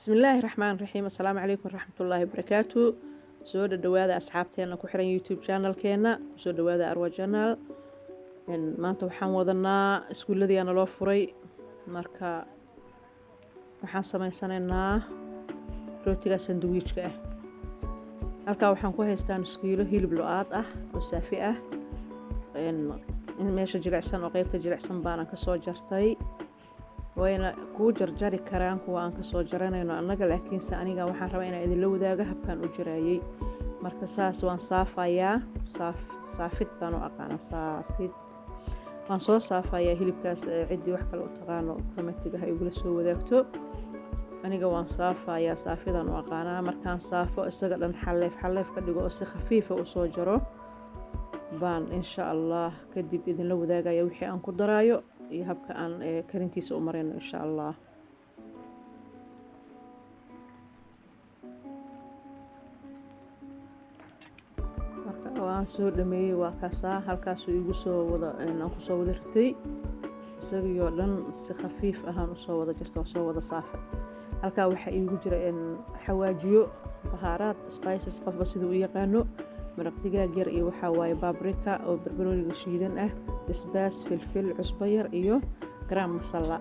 بسم الله الرحمن الرحيم. السلام عليكم ورحمة الله وبركاته. سو دhowaada asxaabteena ku xiran YouTube channelkeena soo dhowaada Arwa channel. maanta waxaan wadanaa iskuuladii aan loo furay marka waxaan sameysanaynaa rootiga sandwichka ah. halka waxaan ku haystaa kiilo hilib lo'aad ah oo saafi ah. in meesha jilicsan oo qaybta jilicsan baan ka soo jartay wayna ku jarjari karaan kuwa aan ka soo jaranayno annaga laakiin aniga waxaan rabaa inaan idin la wadaago habkan u jiraayay marka saas waan saafayaa saafid baan u aqaan saafid waan soo saafayaa hilibkaas cidii wax kale u taqaano commentiga ha igu la soo wadaagto aniga waan saafayaa saafidan u aqaanaa markaan saafo isaga dhan xaleef ka dhigo oo si khafiif ah u soo jaro baan insha Allah kadib idin la wadaagaya wixii aan ku daraayo iyo habka aan karintiisa u marayno insha Allah. marka waan soo dhameeyay waa kaasa halkaas igu soo wada aan ku soo wada ritay isagoo dhan si khafiif ah aan u soo wada jirto soo wada saafa halka waxa igu jira xawaajiyo bahaaraad spices qofba sidoo u yaqaano maraq digaag yar iyo waxa waaye paprika oo barbarooniga shiidan ah basbaas filfil cusbo yar iyo garam masala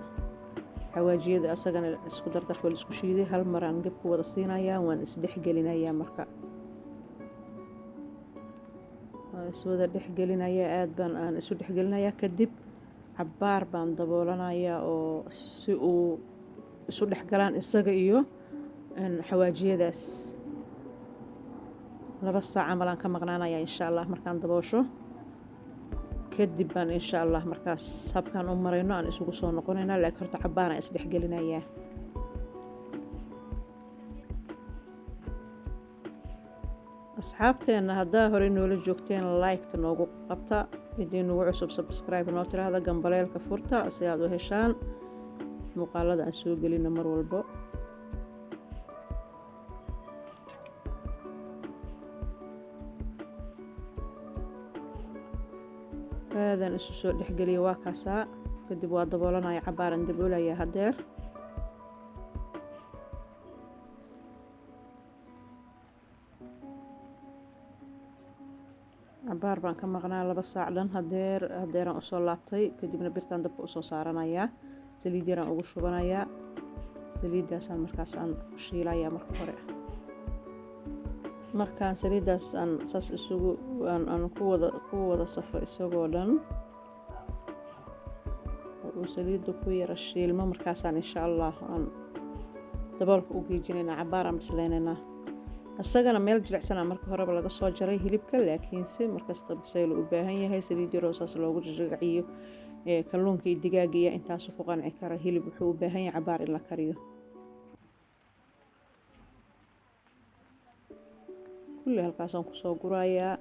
xawaajiyada asagana isku dardarka la isku shiiday hal mar aan gab ku wada siinayaa waan isdhexgelinayaa marka soo dhexgelinayaa aad baan aan isu dhexgelinayaa kadib cabaar baan daboolanayaa oo si uu isu dhexgalaan isaga iyo xawaajiyadaas 2 saac amalan ka maqnaanayaa insha Allah markaan daboosho kadib baan insha Allah markaas habkan u marayno aan isugu soo noqonaynaa laakiin horta cabaana isdhexgelinayaa asxaabteena haddaa hore noola joogteen like-ta noogu qabta idin ugu cusub subscribe noo tiraahdo gambaleelka furta si aad u heshaan muuqaalada aan soo gelino mar walbo aadan isu soo dhexgeliyo waa kaasa kadib waa daboolanaya cabaaran daboolaya hadeer cabaar baan ka maqnaa 2 saac dhan hadeeran u soo laabtay kadibna birtaan dabka u soo saaranayaa saliid yaraan ugu shubanayaa saliidaasaan markaas aan ku shiilayaa marka hore markaan saliidaas aan saas isugu aan ku wada safo isagoo dhan oo saliidu ku yara shiilmo markaasaan insha Allah aan daboolka u geejinayna cabaaraan bislaynayna asagana meel jilicsan marka hore laga soo jaray hilibka laakiin si markasta bisayl u baahan yahay saliid yar oo saas loogu jajagaciyo kalluunka iyo digaaga iyo intaas ku qanci kara hilib wuxuu u baahan yahay cabaar in la kariyo kulli halkaas aan ku soo gurayaa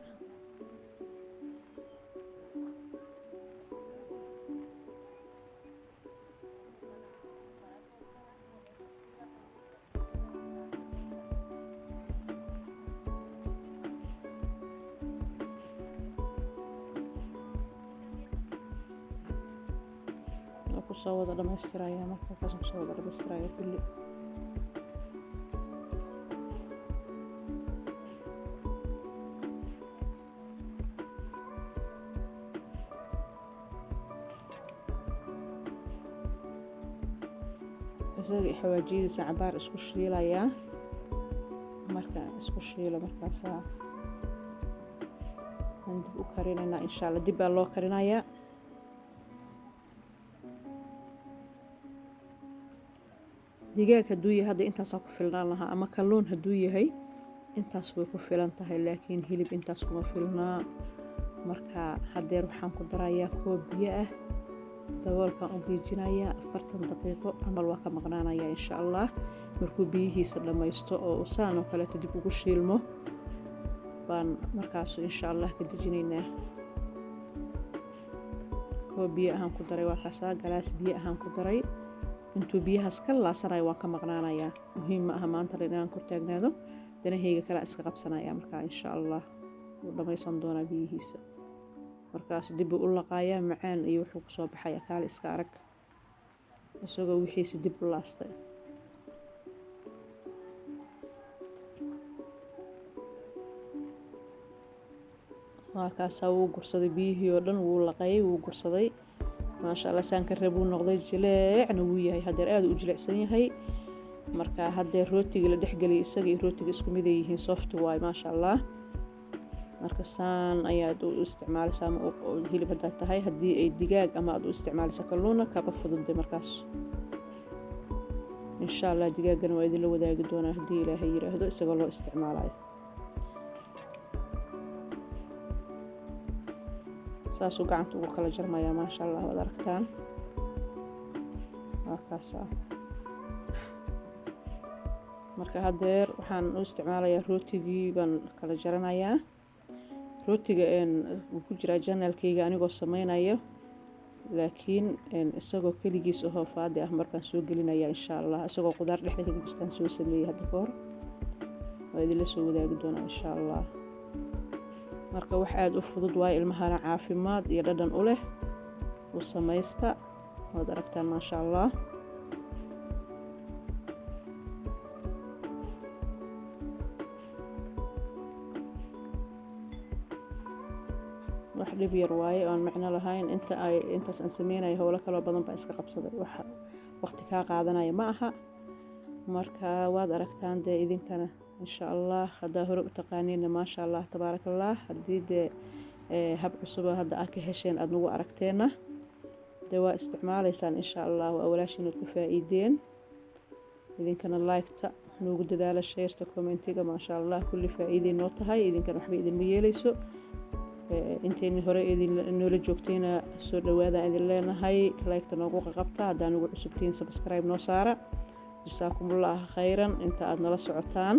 ku soo wada dhamaystirayaa marka halkaas ku soo wada dhamaystirayaa kulli isaga xawaajiyadiisa cabaar isku shiilayaa marka isku shiilo markaas aan dib u karinaynaa insha Allah dib baa loo karinayaa digaag haduu yahay hadda intaas ku filnaan lahaa ama kalluun haduu yahay intaas way ku filan tahay laakiin hilib intaas kuma filnaa marka hadeer waxaan ku darayaa koob biyo ah daboolkan u geejinayaa 40 daqiiqo amal waa ka maqnaanayaa insha Allah markuu biyihiisa dhamaysto oo saan oo kale dib ugu shiilmo baan markaas insha Allah ka dejinaynaa koob biyo ahaan ku daray waa kaasa galaas biyo ahaan ku daray intuu biyahaas ka laasanay waan ka maqnaanayaa muhiim ma aha maanta inaan ku taagnaado danahayga kala iska qabsanaya marka insha Allah uu dhamaysan doona biyihiisa markaas dib u laqayaa macaan iyo wuxuu ku soo baxaya kaal iska arag isagoo wixiisa dib u laastay waa kaasaa wuu gursaday biyihii oo dhan wuu laqayay wuu gursaday maasha allah saan ka reeb wuu noqday jileecna wuu yahay hadeer aad u jilicsan yahay marka hadeer rootiga la dhexgeliyay isaga iyo rootiga isku mid yihiin soft waay maasha allah marka saan ayaad u isticmaalaysaa ama hilib haddaad tahay haddii ay digaag ama aad u isticmaalaysa kalluuna kaba fududde markaas insha allah digaagana waa idinla wadaagi doonaa haddii ilaahay yiraahdo isagoo loo isticmaalayo saasuu gacanta ugu kala jarmayaa maasha allah waad aragtaan waa kaasaa marka hadeer waxaan u isticmaalayaa rootigii baan kala jaranayaa rootiga wuu ku jiraa janaalkayga anigoo samaynayo laakiin isagoo keligiis ahoo faadi ah markaan soo gelinayaa insha allah isagoo qudaar dhexda kaga jirtaan soo sameeyey hadda ka hor waa idinla soo wadaagi doonaa insha allah marka wax aad u fudud waaye ilmahana caafimaad iyo dhadhan u leh u samaysta waad aragtaan maasha allah wax dhib yar waaye oo aan macno lahayn intaas aan sameynayo howlo kaloo badan baa iska qabsaday wax waqti kaa qaadanaya ma aha marka waad aragtaan dee idinkana insha allah haddaa hore u taqaaniinna maasha allah tabaarakallah haddii dee hab cusuba hadda aad ka hesheen aad nagu aragteenna dee waa isticmaalaysaan insha allah waa walaashiinood ka faa'iideen idinkana like-ta noogu dadaala sheerta commentiga maasha allah kulli faa'iiday noo tahay idinkana waxba idinma yeelayso intayni hore noola joogtayna soo dhawaadaan idin leenahay like-ta noogu qaqabta haddaan ugu cusubtiin subscribe noo saara jasaakumullahu khayran inta aad nala socotaan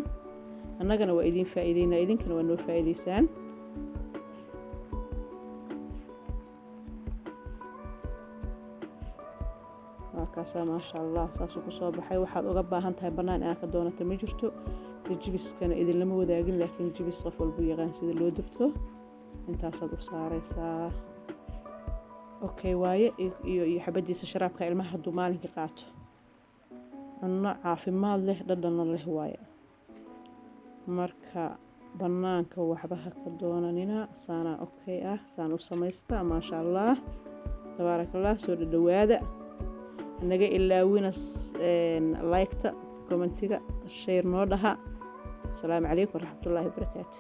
annagana waa idin faa'iideynaa idinkana waa noo faa'iideysaan waa kaasaa maasha allah saasuu ku soo baxay waxaad uga baahan tahay bannaan inaad ka doonata ma jirto dee jibiskana idinlama wadaagin laakiin jibis qof walbuu yaqaan sida loo dubto intaasaad u saaraysaa okay waaye iyo xabadiisa sharaabka ilmaha hadduu maalinka qaato cunno caafimaad leh dhadhanna leh waaye marka bannaanka waxba ha ka doonanina saanaa okay ah saan u samaysta maasha allah tabaarakallah soo dhawaada naga ilaawina like-ta commentiga share noo dhaha asalaamu calaykum waraxmatullaahi wabarakaatu